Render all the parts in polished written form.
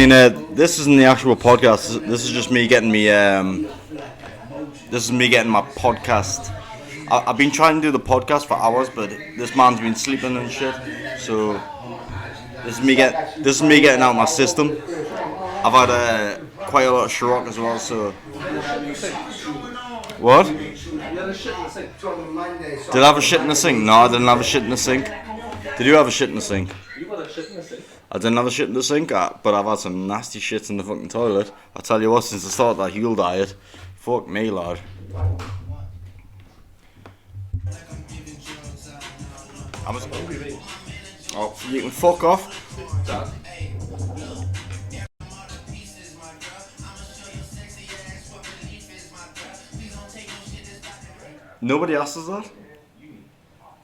mean, this isn't the actual podcast. This is just me getting me. This is me getting my podcast. I've been trying to do the podcast for hours, but this man's been sleeping and shit. So this is me getting out my system. I've had quite a lot of Ciroc as well. So what? Did I have a shit in the sink? No, I didn't have a shit in the sink. Did you have a shit in the sink? You had a shit in the sink. I didn't have a shit in the sink, but I've had some nasty shits in the fucking toilet. I tell you what, since the start of that Huel diet, fuck me, lad. Oh, you can fuck off. Dad. Nobody asked us that.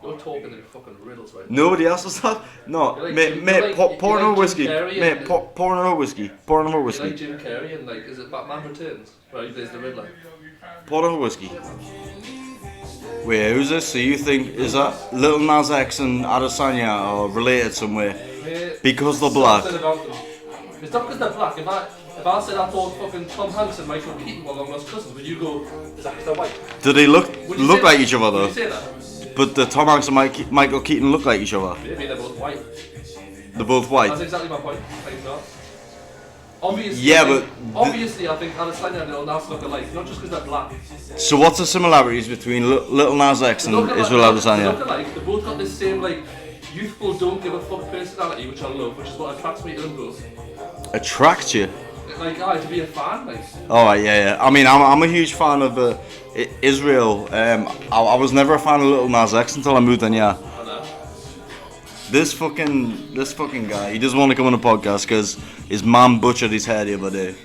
You're talking in fucking riddles right now. Nobody asked us that. No, mate, pour another whiskey. Mate, pour another whiskey. Pour another whiskey. You like Jim Carrey and like, is it Batman Returns? Right, there's the Riddler. Pour another whiskey. Wait, who's this? So you think, is that Lil Nas X and Adesanya are related somewhere? Mate, Because they're black. something about them. It's not because they're black. If I said I thought fucking Tom Hanks and Michael Keaton were long lost cousins, would you go, is that because they're white? Do they look like each other Would though? you say that? But the Tom Hanks and Michael Keaton look like each other. Maybe they're both white. They're both white. That's exactly my point. I think not. Obviously, Yeah, obviously, I think Adesanya and Lil Nas look alike, not just because they're black. So what's the similarities between Lil Nas X and Israel They Adesanya? look alike. They both got this same like youthful, don't give a fuck personality, which I love, which is what attracts me to them both. Attract you? Like, to be a fan, like. Oh yeah. I mean, I'm a huge fan of Israel. I was never a fan of Lil Nas X until I moved in. Yeah. I know. This fucking guy, he doesn't want to come on the podcast because his mum butchered his hair the other day.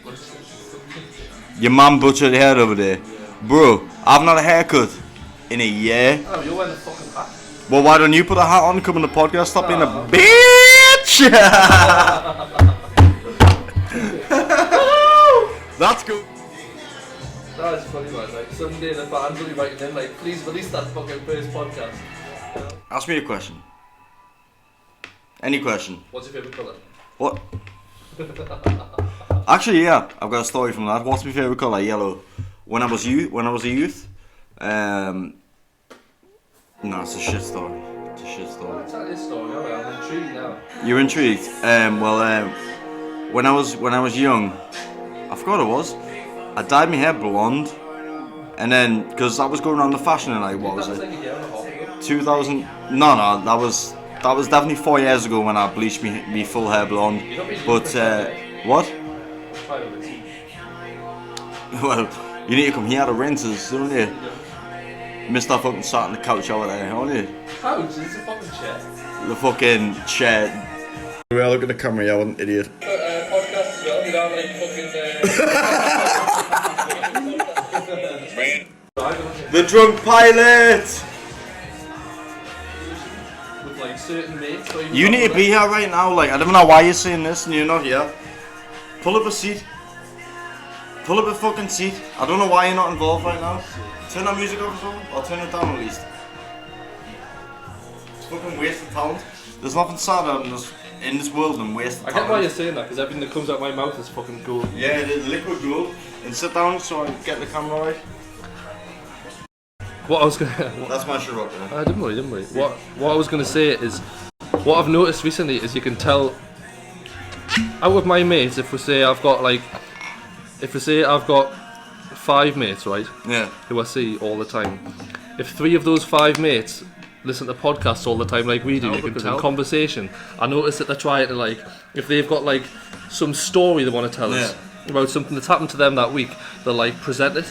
Your mum butchered your hair the other day. Bro, I haven't had a haircut in a year. Oh, you're wearing a fucking hat. Well, why don't you put a hat on and come on the podcast? Stop being a bitch! That's good. That is funny, man. Like, someday the fans will be writing in, like, please release that fucking first podcast. Ask me a question. Any question. What's your favourite colour? What? Actually, yeah, I've got a story from that. What's my favourite colour? Yellow. When I was a youth, no, it's a shit story. It's a shit story. Tell this story, alright, I'm intrigued now. You're intrigued? When I was young, I forgot what it was. I dyed my hair blonde, and then because I was going around the fashion and like what was That it? like a year and a half ago. 2000? No, that was definitely 4 years ago when I bleached me full hair blonde. But what? Try to rinse. Well, you need to come here to rinses, don't you? Missed that fucking sat on the couch over there, don't you? Couch? Is this a fucking chair? The fucking chair. Well, look at the camera, yeah, what an idiot. Podcast as well, you don't like fucking The drunk pilot! with like certain mates. Or You need to be here right now, like, I don't know why you're saying this and you're not here. Pull up a seat. Pull up a fucking seat. I don't know why you're not involved right now. Turn that music off or something, or turn it down at least. It's fucking waste of talent. There's nothing sadder in this world than waste of I talent. get why you're saying that, because everything that comes out my mouth is fucking gold. Yeah, it is liquid gold. And sit down so I get the camera right. What I was gonna... That's my Ciroc, yeah. Don't worry. What I was gonna say is, what I've noticed recently is you can tell out of my mates, if we say I've got 5 mates, right? Yeah. Who I see all the time. If 3 of those 5 mates listen to podcasts all the time like we do, because in conversation, I notice that they're trying to like, if they've got like some story they want to tell us about something that's happened to them that week, they'll like present it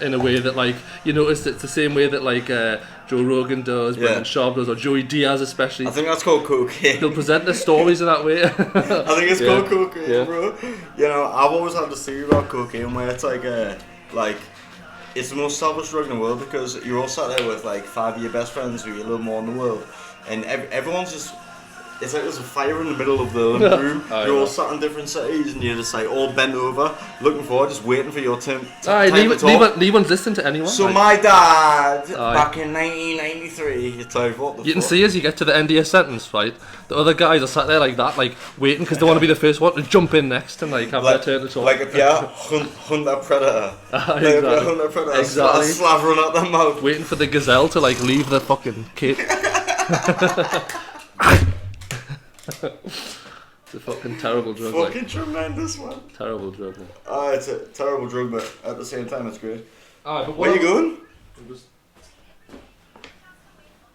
in a way that like, you notice it's the same way that like Joe Rogan does, Brendan Schaub does, or Joey Diaz especially. I think that's called cocaine. They'll present their stories in that way. I think it's called cocaine, bro. You know, I've always had this theory about cocaine where it's like it's the most selfish drug in the world because you're all sat there with like 5 of your best friends who you love more in the world, and everyone's just It's like there's a fire in the middle of the living room. Oh, You're all yeah. sat in different cities and you're just like all bent over, looking forward, just waiting for your turn. Aye, time to talk. no one's listening to anyone. So like, my dad, Aye. back in 1993, it's like, what the you can fuck? see as you get to the end of your sentence, right? The other guys are sat there like that, like waiting because they want to be the first one to jump in next and like have their turn to talk. Like if you're hunter predator. Like if you're Exactly. hunter predator, Exactly. slavering out their mouth. Waiting for the gazelle to like leave the fucking cage. It's a fucking terrible drug. Fucking Like. tremendous, man. Terrible drug. Man. It's a terrible drug, but at the same time, it's great. But Where you going? It was-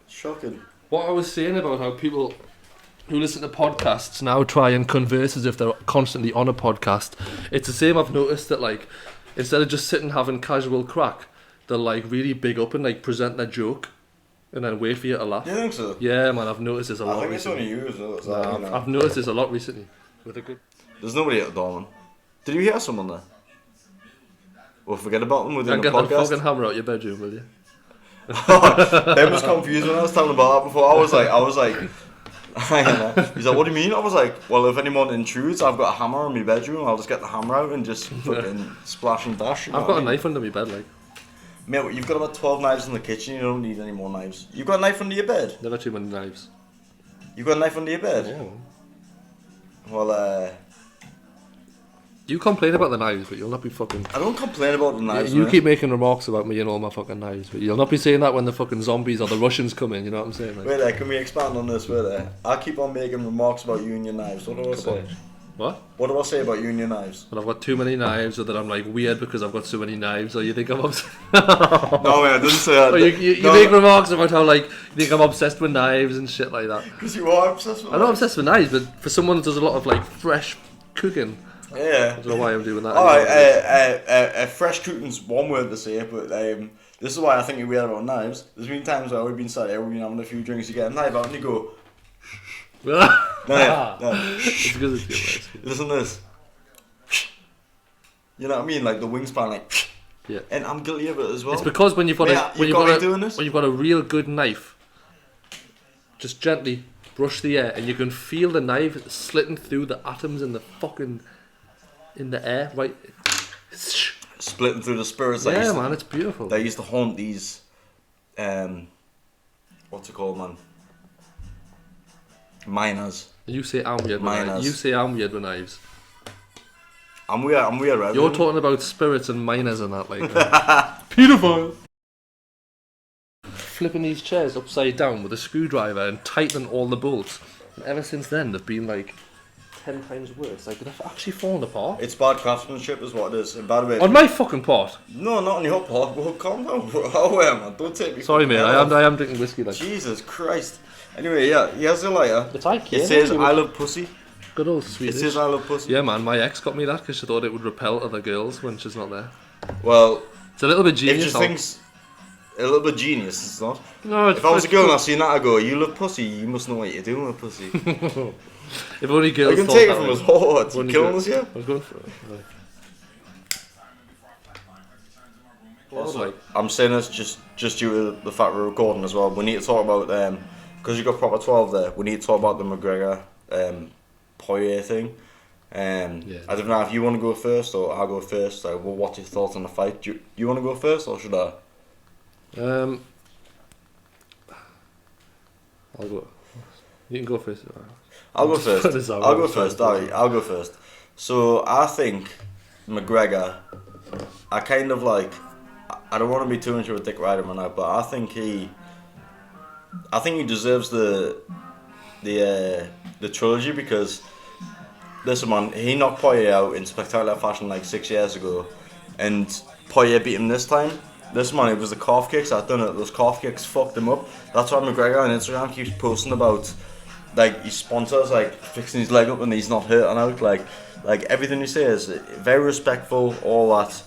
Shocking. What I was saying about how people who listen to podcasts now try and converse as if they're constantly on a podcast. It's the same. I've noticed that like instead of just sitting having casual crack, they'll like really big up and like present their joke and then wait for you to laugh. You think so? Yeah, man, I've noticed this a lot I think it's recently. only you as well. It's Nah, like, you know. I've noticed this a lot recently. With a good. There's nobody at the door, man. Did you hear someone there? Well, forget about them within And the get the podcast. fucking hammer out your bedroom, will you? Them was confused when I was telling about that before. I was like, I don't know. He's like, what do you mean? I was like, well, if anyone intrudes, I've got a hammer in my bedroom. I'll just get the hammer out and just fucking splash and dash. You know I've what got I a mean? knife under my bed, like. Mate, you've got about 12 knives in the kitchen. You don't need any more knives. You've got a knife under your bed. Never too many knives. You've got a knife under your bed. Yeah. Well, You complain about the knives, but you'll not be fucking. I don't complain about the knives. You mate. keep making remarks about me and all my fucking knives, but you'll not be saying that when the fucking zombies or the Russians come in. You know what I'm saying? Like, Wait there, can we expand on this? Wait there. I keep on making remarks about you and your knives. What do I say? what? What do I say about you and your knives? That I've got too many knives, or that I'm like weird because I've got so many knives, or you think I'm obsessed? No, man, I didn't say that. Or you No, make remarks about how like you think I'm obsessed with knives and shit like that. Because you are obsessed with I'm not obsessed with knives, but for someone that does a lot of like fresh cooking, Yeah. I don't know why I'm doing that. Alright, fresh cooking's one word to say it, but this is why I think you're weird about knives. There's been times where we've been sat here, we've been having a few drinks, you get a knife out and you go, no. It's because it's good. Listen to this. You know what I mean? Like the wingspan, like. Yeah. And I'm guilty of it as well. It's because when you've got Mate, when you've got me doing this? when you've got a real good knife, just gently brush the air and you can feel the knife slitting through the atoms in the fucking in the air, right? Splitting through the spirits. that Yeah, used to- man, it's beautiful. They used to haunt these, what's it called, man? Miners. You say I'm weird with Miners. knives. You say I'm weird with knives. I'm weird, right? You're talking about spirits and miners and that, like. Pedophile. Flipping these chairs upside down with a screwdriver and tightening all the bolts. And ever since then, they've been like 10 times worse. Like, they've actually fallen apart. It's bad craftsmanship is what it is. And by the way, On my fucking part. no, not on your part. Well, calm down, bro. Oh, yeah, man. Don't take me. Sorry, fucking mate. head off. I am drinking whiskey. Like, Jesus Christ. Anyway, yeah, here's a lighter. it's IKEA. It says I love pussy. Good old It Swedish. says I love pussy. Yeah, man. My ex got me that because she thought it would repel other girls when she's not there. Well, It's a little bit if genius. just thinks a little bit genius, it's not. No, it's If I was a it's girl and cool. I seen that, I go, you love pussy, you must know what you're doing with pussy. If only girls I can thought take it that from way. his heart. You Only killing girls- us here? I was going for it. Right. Also, I'm saying this just due to the fact we're recording as well. We need to talk about because you got proper 12 there. We need to talk about the McGregor Poirier thing. I don't know if you want to go first or I'll go first. Like, well, what's your thoughts on the fight? Do you want to go first or should I? I'll go. You can go first. I'll go Just put first. this out, I'll go I'm sorry. first. Alright, I'll go first. So I think McGregor, I kind of like. I don't want to be too much of a dick rider right now, but I think he deserves the trilogy because listen, man, he knocked Poirier out in spectacular fashion like 6 years ago, and Poirier beat him this time. This man, it was the calf kicks. I don't know. Those calf kicks fucked him up. That's why McGregor on Instagram keeps posting about like his sponsors like fixing his leg up and he's not hurting out. Like everything he says, very respectful, all that.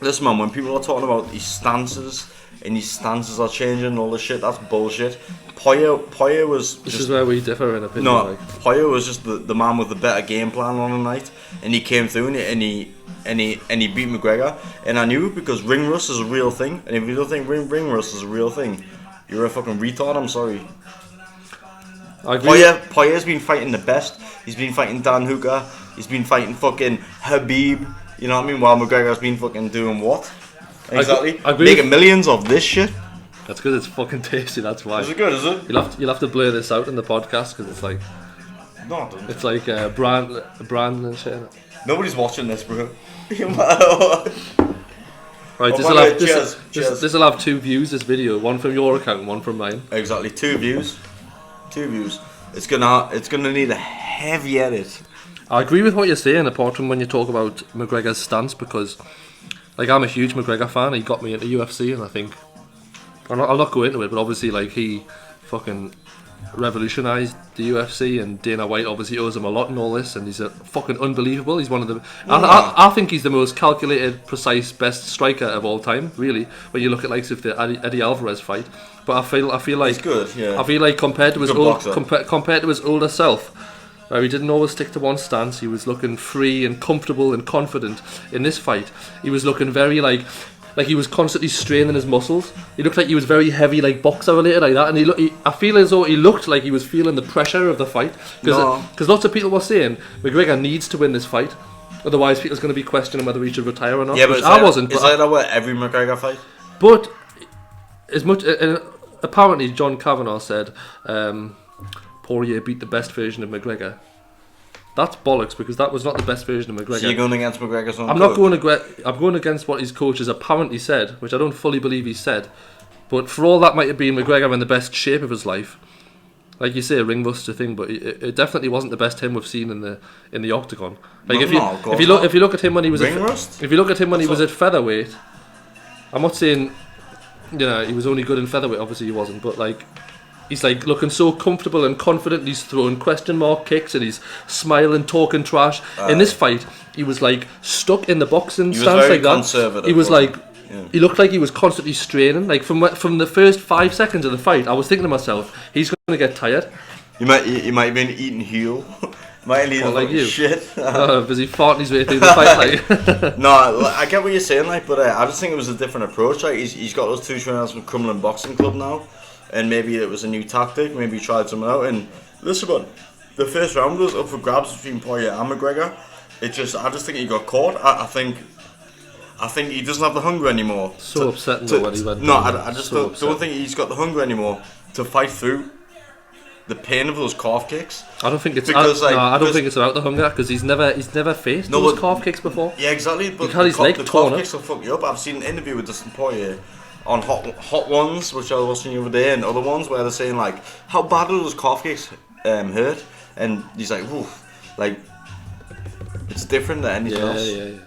Listen, man, when people are talking about his stances and his stances are changing and all this shit, that's bullshit. Poirier was This just, is where we differ in opinion. no, Like. Poirier was just the man with the better game plan on the night, and he came through and he beat McGregor, and I knew because ring rust is a real thing, and if you don't think ring rust is a real thing, you're a fucking retard. I'm sorry. I agree. Poirier's been fighting the best. He's been fighting Dan Hooker. He's been fighting fucking Habib. You know what I mean? While McGregor's been fucking doing what? Exactly. I agree. Making millions of this shit. That's good. It's fucking tasty. That's why. Is it good? Is it? You'll have to blur this out in the podcast because it's like. No, it doesn't. It's like brand and shit. Nobody's watching this, bro. Right, Cheers. this will have 2 views. This video, one from your account, one from mine. Exactly, 2 views. 2 views. It's gonna need a heavy edit. I agree with what you're saying, apart from when you talk about McGregor's stance, because like I'm a huge McGregor fan. He got me into UFC, and I think I'll not go into it, but obviously like he fucking revolutionised the UFC, and Dana White obviously owes him a lot and all this, and he's a fucking unbelievable. He's one of the I think he's the most calculated, precise, best striker of all time, really, when you look at like the Eddie Alvarez fight. But I feel like he's good, yeah. I feel like compared to his compared to his older self, he didn't always stick to one stance. He was looking free and comfortable and confident. In this fight, he was looking very like he was constantly straining his muscles. He looked like he was very heavy, like boxer related, like that. And I feel as though he looked like he was feeling the pressure of the fight. Because lots of people were saying McGregor needs to win this fight, otherwise people's going to be questioning whether he should retire or not. Yeah, but I wasn't. Is that what every McGregor fight? But as much apparently John Kavanagh said Poirier beat the best version of McGregor. That's bollocks, because that was not the best version of McGregor. So you're going against McGregor's own I'm going against what his coach has apparently said, which I don't fully believe he said. But for all that might have been McGregor in the best shape of his life, like you say, a ring buster thing, but it definitely wasn't the best him we've seen in the octagon. Like if you look at him when he was at featherweight, I'm not saying he was only good in featherweight. Obviously he wasn't, but like. He's like looking so comfortable and confident. He's throwing question mark kicks and he's smiling, talking trash. In this fight, he was like stuck in the boxing stance like that. He was like, he looked like he was constantly straining. Like from the first 5 seconds of the fight, I was thinking to myself, he's going to get tired. You might have been eating heel. Might need like you. Shit. Busy farting his way through the fight. Like. No, I get what you're saying, like, but I just think it was a different approach. Like he's got those 2 trainers from Crumlin Boxing Club now. And maybe it was a new tactic, maybe he tried something out. And listen, but the first round was up for grabs between Poirier and McGregor. I just think he got caught. I think he doesn't have the hunger anymore. So upsetting when he went. No, I just don't think he's got the hunger anymore to fight through the pain of those calf kicks. I don't think it's I don't think it's about the hunger, because he's never faced those calf kicks before. Yeah, exactly. But the calf kicks will fuck you up. I've seen an interview with Dustin Poirier on Hot Ones, which I was watching the other day, and other ones where they're saying like, how bad do those calf kicks hurt? And he's like, oof, like it's different than anything else. Yeah.